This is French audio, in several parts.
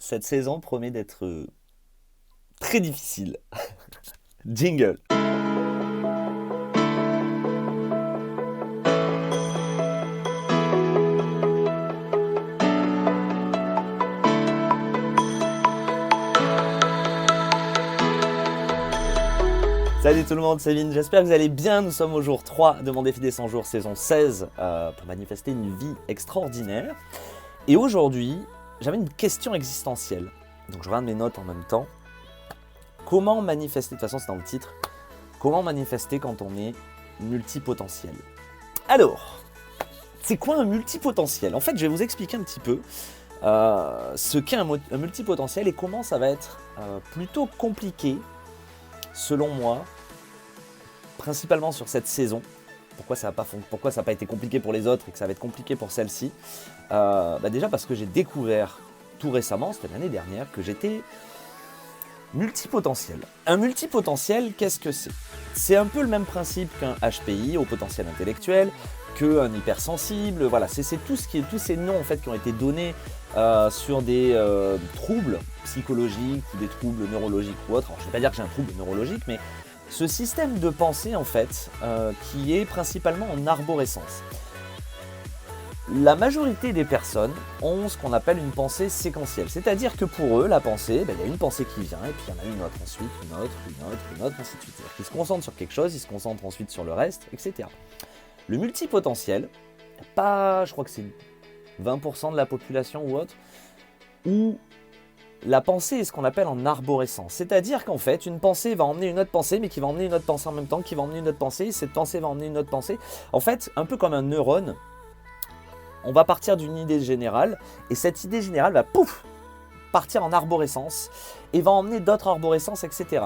Cette saison promet d'être très difficile. Jingle. Salut tout le monde, c'est Vin, j'espère que vous allez bien. Nous sommes au jour 3 de mon défi des 100 jours, saison 16, pour manifester une vie extraordinaire. Et aujourd'hui, j'avais une question existentielle. Donc je regarde mes notes en même temps. Comment manifester, de toute façon c'est dans le titre, comment manifester quand on est multipotentiel? Alors, c'est quoi un multipotentiel? En fait, je vais vous expliquer un petit peu ce qu'est un multipotentiel et comment ça va être plutôt compliqué, selon moi, principalement sur cette saison. Pourquoi ça n'a pas été compliqué pour les autres et que ça va être compliqué pour celle-ci? Déjà parce que j'ai découvert tout récemment, c'était l'année dernière, que j'étais multipotentiel. Un multipotentiel, qu'est-ce que c'est? C'est un peu le même principe qu'un HPI, au potentiel intellectuel, qu'un hypersensible. Voilà, c'est tous ces noms en fait, qui ont été donnés sur des troubles psychologiques ou des troubles neurologiques ou autres. Alors, je ne vais pas dire que j'ai un trouble neurologique, mais ce système de pensée en fait, qui est principalement en arborescence. La majorité des personnes ont ce qu'on appelle une pensée séquentielle, c'est-à-dire que pour eux, la pensée, il y a une pensée qui vient et puis il y en a une autre ensuite, une autre, ainsi de suite. C'est-à-dire qu'ils se concentrent sur quelque chose, ils se concentrent ensuite sur le reste, etc. Le multipotentiel, je crois que c'est 20% de la population ou autre, où la pensée est ce qu'on appelle en arborescence. C'est-à-dire qu'en fait, une pensée va emmener une autre pensée, mais qui va emmener une autre pensée en même temps, qui va emmener une autre pensée, cette pensée va emmener une autre pensée. En fait, un peu comme un neurone, on va partir d'une idée générale, et cette idée générale va partir en arborescence, et va emmener d'autres arborescences, etc.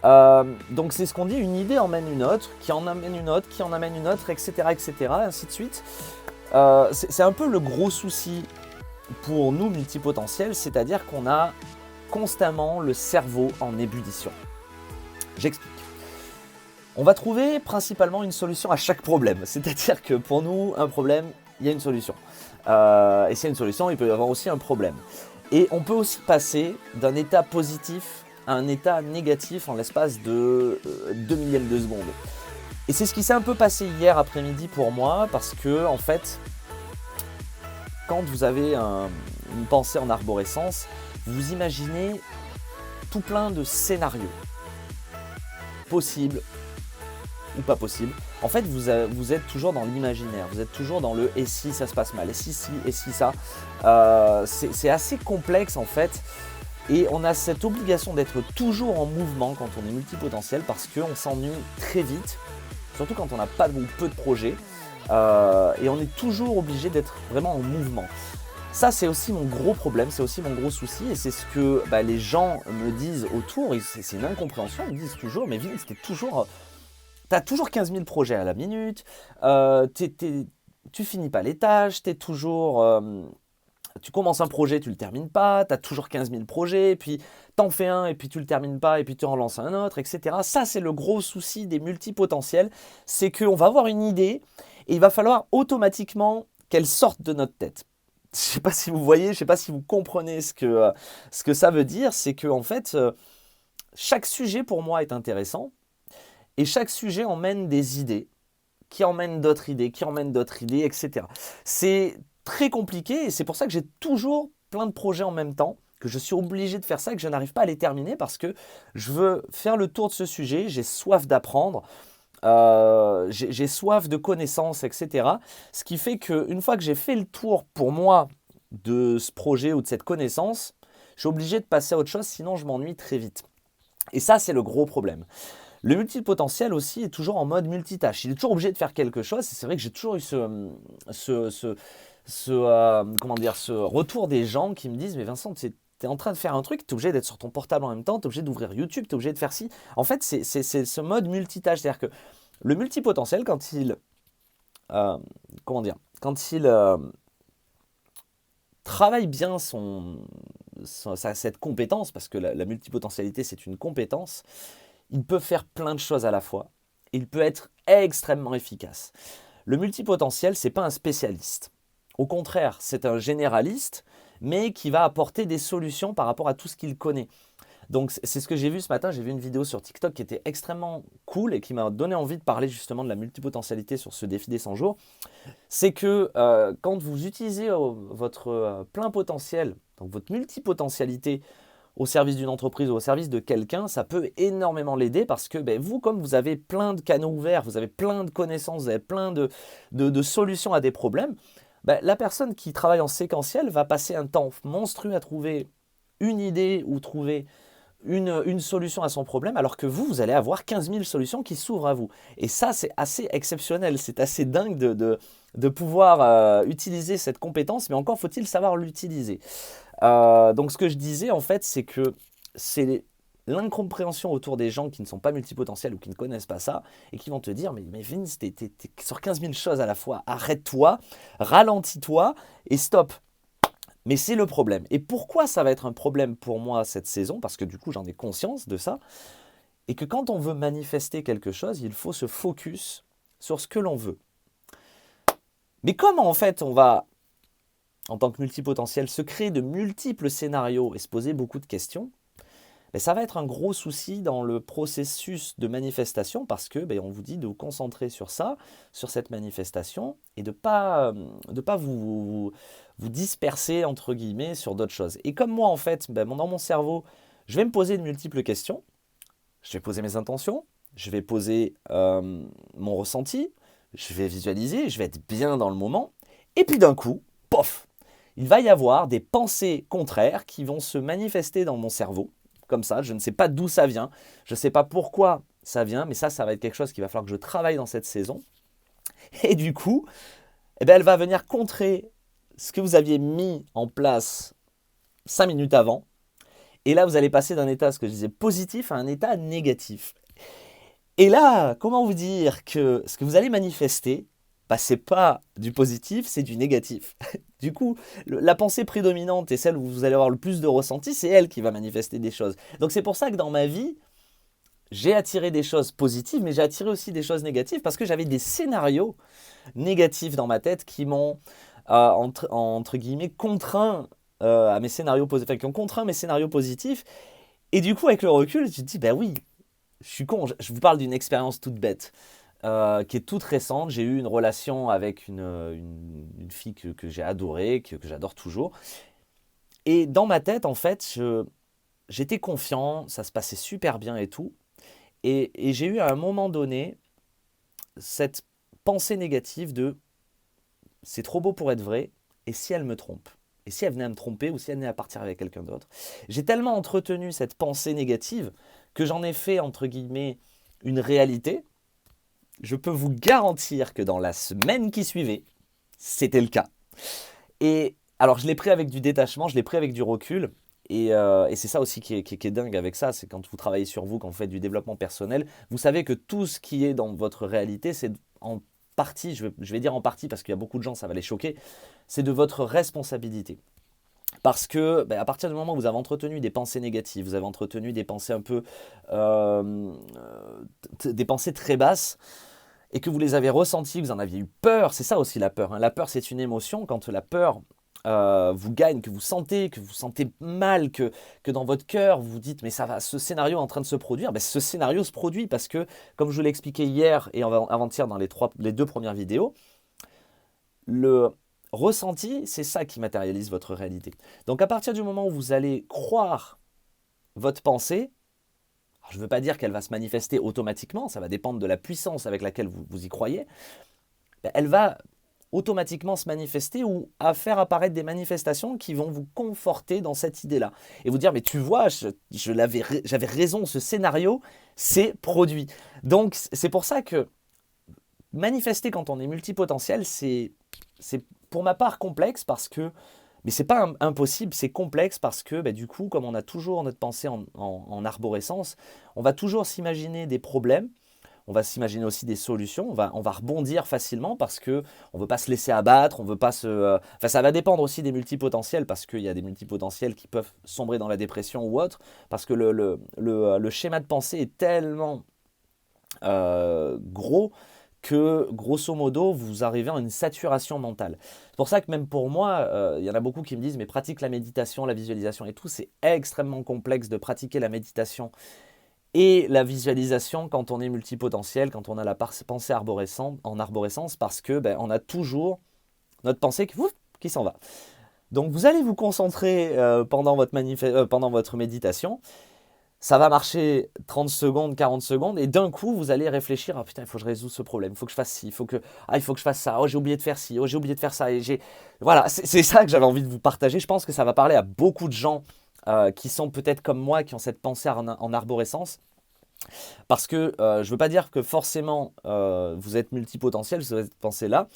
Donc c'est ce qu'on dit, une idée emmène une autre, qui en amène une autre, qui en amène une autre, etc., etc., ainsi de suite. C'est un peu le gros souci pour nous multipotentiels, c'est-à-dire qu'on a constamment le cerveau en ébullition. J'explique. On va trouver principalement une solution à chaque problème, c'est-à-dire que pour nous, un problème, il y a une solution. Et s'il y a une solution, il peut y avoir aussi un problème. Et on peut aussi passer d'un état positif à un état négatif en l'espace de 2 millièmes de seconde. Et c'est ce qui s'est un peu passé hier après-midi pour moi, parce que en fait, quand vous avez une pensée en arborescence, vous imaginez tout plein de scénarios, possibles ou pas possibles. En fait, vous êtes toujours dans l'imaginaire, vous êtes toujours dans le « et si ça se passe mal », et si ça. C'est assez complexe en fait, et on a cette obligation d'être toujours en mouvement quand on est multipotentiel, parce qu'on s'ennuie très vite, surtout quand on n'a pas ou peu de projets. Et on est toujours obligé d'être vraiment en mouvement. Ça, c'est aussi mon gros problème, c'est aussi mon gros souci, et c'est ce que les gens me disent autour, et c'est une incompréhension. Ils me disent toujours, mais Vince, t'as toujours 15 000 projets à la minute, tu finis pas les tâches, tu commences un projet, tu le termines pas, tu as toujours 15 000 projets, puis t'en fais un, et puis tu le termines pas, et puis tu en lances un autre, etc. Ça, c'est le gros souci des multipotentiels, c'est qu'on va avoir une idée, et il va falloir automatiquement qu'elle sorte de notre tête. Je ne sais pas si vous voyez, je ne sais pas si vous comprenez ce que ça veut dire, c'est que en fait, chaque sujet pour moi est intéressant, et chaque sujet emmène des idées, qui emmènent d'autres idées, etc. C'est très compliqué, et c'est pour ça que j'ai toujours plein de projets en même temps, que je suis obligé de faire ça, que je n'arrive pas à les terminer, parce que je veux faire le tour de ce sujet, j'ai soif d'apprendre, j'ai soif de connaissances, etc. Ce qui fait qu'une fois que j'ai fait le tour pour moi de ce projet ou de cette connaissance, je suis obligé de passer à autre chose, sinon je m'ennuie très vite. Et ça, c'est le gros problème. Le multipotentiel aussi est toujours en mode multitâche. Il est toujours obligé de faire quelque chose. Et c'est vrai que j'ai toujours eu ce retour des gens qui me disent « Mais Vincent, tu es en train de faire un truc, tu es obligé d'être sur ton portable en même temps, tu es obligé d'ouvrir YouTube, tu es obligé de faire ci. » En fait, c'est ce mode multitâche. C'est-à-dire que le multipotentiel, quand il travaille bien cette compétence, parce que la multipotentialité, c'est une compétence, il peut faire plein de choses à la fois. Il peut être extrêmement efficace. Le multipotentiel, ce n'est pas un spécialiste. Au contraire, c'est un généraliste, mais qui va apporter des solutions par rapport à tout ce qu'il connaît. Donc c'est ce que j'ai vu ce matin, j'ai vu une vidéo sur TikTok qui était extrêmement cool et qui m'a donné envie de parler justement de la multipotentialité sur ce défi des 100 jours. C'est que quand vous utilisez votre plein potentiel, donc votre multipotentialité au service d'une entreprise ou au service de quelqu'un, ça peut énormément l'aider parce que vous, comme vous avez plein de canaux ouverts, vous avez plein de connaissances, vous avez plein de solutions à des problèmes, la personne qui travaille en séquentiel va passer un temps monstrueux à trouver une idée ou trouver une solution à son problème, alors que vous allez avoir 15 000 solutions qui s'ouvrent à vous. Et ça, c'est assez exceptionnel, c'est assez dingue de pouvoir utiliser cette compétence, mais encore faut-il savoir l'utiliser. Donc ce que je disais, en fait, c'est que c'est l'incompréhension autour des gens qui ne sont pas multipotentiels ou qui ne connaissent pas ça, et qui vont te dire, mais Vince, t'es sur 15 000 choses à la fois, arrête-toi, ralentis-toi, et stop. Mais c'est le problème. Et pourquoi ça va être un problème pour moi cette saison? Parce que du coup, j'en ai conscience de ça. Et que quand on veut manifester quelque chose, il faut se focus sur ce que l'on veut. Mais comment en fait on va, en tant que multipotentiel, se créer de multiples scénarios et se poser beaucoup de questions? Ça va être un gros souci dans le processus de manifestation parce que on vous dit de vous concentrer sur ça, sur cette manifestation et de pas vous disperser entre guillemets sur d'autres choses. Et comme moi en fait, dans mon cerveau, je vais me poser de multiples questions, je vais poser mes intentions, je vais poser mon ressenti, je vais visualiser, je vais être bien dans le moment et puis d'un coup, pof, il va y avoir des pensées contraires qui vont se manifester dans mon cerveau. Comme ça, je ne sais pas d'où ça vient, je ne sais pas pourquoi ça vient, mais ça va être quelque chose qu'il va falloir que je travaille dans cette saison. Et du coup, elle va venir contrer ce que vous aviez mis en place 5 minutes avant. Et là, vous allez passer d'un état, ce que je disais, positif à un état négatif. Et là, comment vous dire que ce que vous allez manifester, c'est pas du positif, c'est du négatif. Du coup, la pensée prédominante et celle où vous allez avoir le plus de ressenti, c'est elle qui va manifester des choses. Donc c'est pour ça que dans ma vie, j'ai attiré des choses positives, mais j'ai attiré aussi des choses négatives parce que j'avais des scénarios négatifs dans ma tête qui m'ont, entre guillemets, contraint à mes scénarios positifs, enfin, qui ont contraint mes scénarios positifs. Et du coup, avec le recul, tu te dis, oui, je suis con, je vous parle d'une expérience toute bête. Qui est toute récente. J'ai eu une relation avec une fille que j'ai adorée, que j'adore toujours. Et dans ma tête, en fait, j'étais confiant, ça se passait super bien et tout. Et j'ai eu à un moment donné cette pensée négative de c'est trop beau pour être vrai, et si elle me trompe? Et si elle venait à me tromper ou si elle venait à partir avec quelqu'un d'autre? J'ai tellement entretenu cette pensée négative que j'en ai fait, entre guillemets, une réalité. Je peux vous garantir que dans la semaine qui suivait, c'était le cas. Et alors, je l'ai pris avec du détachement, je l'ai pris avec du recul. Et c'est ça aussi qui est dingue avec ça, c'est quand vous travaillez sur vous, quand vous faites du développement personnel, vous savez que tout ce qui est dans votre réalité, c'est en partie, je vais dire en partie parce qu'il y a beaucoup de gens, ça va les choquer, c'est de votre responsabilité. Parce que à partir du moment où vous avez entretenu des pensées négatives, vous avez entretenu des pensées un peu, des pensées très basses, et que vous les avez ressenties, vous en aviez eu peur, c'est ça aussi la peur. Hein. La peur, c'est une émotion. Quand la peur vous gagne, que vous sentez mal, que dans votre cœur, vous vous dites, mais ça va, ce scénario est en train de se produire, ce scénario se produit parce que, comme je vous l'ai expliqué hier et avant-hier dans les 2 premières vidéos, le ressenti, c'est ça qui matérialise votre réalité. Donc à partir du moment où vous allez croire votre pensée, alors, je ne veux pas dire qu'elle va se manifester automatiquement, ça va dépendre de la puissance avec laquelle vous y croyez, elle va automatiquement se manifester ou à faire apparaître des manifestations qui vont vous conforter dans cette idée-là. Et vous dire, mais tu vois, j'avais raison, ce scénario s'est produit. Donc c'est pour ça que manifester quand on est multipotentiel, c'est pour ma part complexe parce que, mais c'est pas impossible, c'est complexe parce que du coup, comme on a toujours notre pensée en arborescence, on va toujours s'imaginer des problèmes, on va s'imaginer aussi des solutions, on va rebondir facilement parce qu'on ne veut pas se laisser abattre, on veut pas se... Enfin, ça va dépendre aussi des multipotentiels parce qu'il y a des multipotentiels qui peuvent sombrer dans la dépression ou autre, parce que le schéma de pensée est tellement gros que grosso modo vous arrivez à une saturation mentale. C'est pour ça que même pour moi, il y en a beaucoup qui me disent mais pratique la méditation, la visualisation et tout, c'est extrêmement complexe de pratiquer la méditation et la visualisation quand on est multipotentiel, quand on a la pensée en arborescence, parce que on a toujours notre pensée qui s'en va. Donc vous allez vous concentrer pendant votre méditation. Ça va marcher 30 secondes, 40 secondes, et d'un coup, vous allez réfléchir, ah putain, il faut que je résolve ce problème, il faut que je fasse ci, il faut que je fasse ça, oh j'ai oublié de faire ci, oh j'ai oublié de faire ça, Voilà, c'est ça que j'avais envie de vous partager. Je pense que ça va parler à beaucoup de gens qui sont peut-être comme moi, qui ont cette pensée en arborescence. Parce que je ne veux pas dire que forcément vous êtes multipotentiel, cette pensée-là,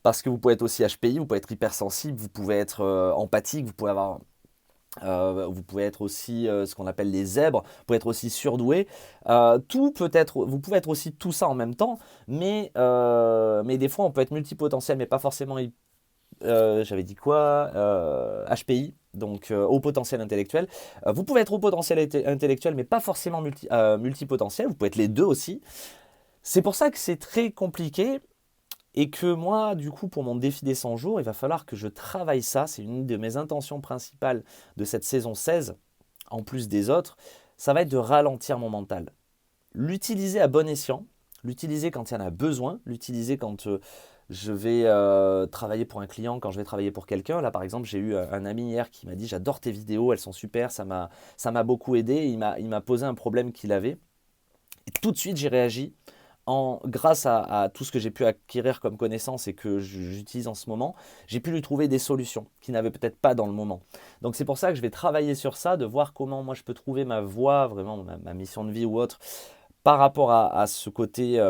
parce que vous pouvez être aussi HPI, vous pouvez être hypersensible, vous pouvez être empathique, vous pouvez être aussi ce qu'on appelle les zèbres, vous pouvez être aussi surdoué. Vous pouvez être aussi tout ça en même temps, mais des fois on peut être multipotentiel, mais pas forcément j'avais dit quoi HPI, donc haut potentiel intellectuel. Vous pouvez être haut potentiel intellectuel, mais pas forcément multipotentiel. Vous pouvez être les deux aussi. C'est pour ça que c'est très compliqué et que moi, du coup, pour mon défi des 100 jours, il va falloir que je travaille ça. C'est une de mes intentions principales de cette saison 16, en plus des autres. Ça va être de ralentir mon mental. L'utiliser à bon escient, l'utiliser quand il y en a besoin, l'utiliser quand je vais travailler pour un client, quand je vais travailler pour quelqu'un. Là, par exemple, j'ai eu un ami hier qui m'a dit « J'adore tes vidéos, elles sont super, ça m'a beaucoup aidé. » Il m'a posé un problème qu'il avait. Et tout de suite, j'ai réagi. Grâce à tout ce que j'ai pu acquérir comme connaissance et que j'utilise en ce moment, j'ai pu lui trouver des solutions qu'il n'avait peut-être pas dans le moment. Donc c'est pour ça que je vais travailler sur ça, de voir comment moi je peux trouver ma voie, vraiment ma mission de vie ou autre, par rapport à ce côté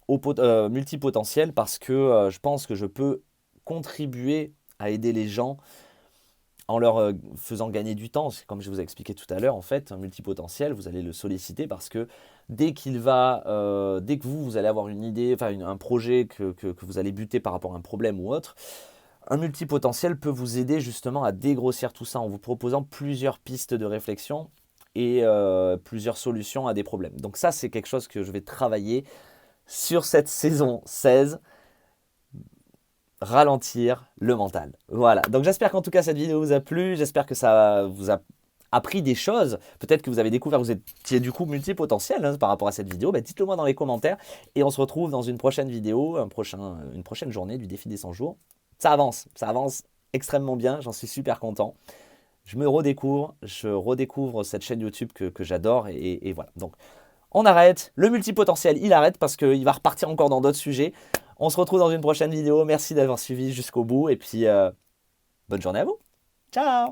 multipotentiel, parce que je pense que je peux contribuer à aider les gens en leur faisant gagner du temps. Comme je vous ai expliqué tout à l'heure, en fait, un multipotentiel, vous allez le solliciter parce que dès que vous allez avoir une idée, enfin un projet que vous allez buter par rapport à un problème ou autre, un multipotentiel peut vous aider justement à dégrossir tout ça en vous proposant plusieurs pistes de réflexion et plusieurs solutions à des problèmes. Donc ça, c'est quelque chose que je vais travailler sur cette saison 16. Ralentir le mental. Voilà, donc j'espère qu'en tout cas cette vidéo vous a plu, j'espère que ça vous a appris des choses, peut-être que vous avez découvert, vous étiez du coup multipotentiel par rapport à cette vidéo, dites-le moi dans les commentaires et on se retrouve dans une prochaine vidéo, une prochaine journée du défi des 100 jours. Ça avance extrêmement bien, j'en suis super content. Je redécouvre cette chaîne YouTube que j'adore et voilà. Donc on arrête, le multipotentiel il arrête parce qu'il va repartir encore dans d'autres sujets. On se retrouve dans une prochaine vidéo. Merci d'avoir suivi jusqu'au bout et puis bonne journée à vous. Ciao!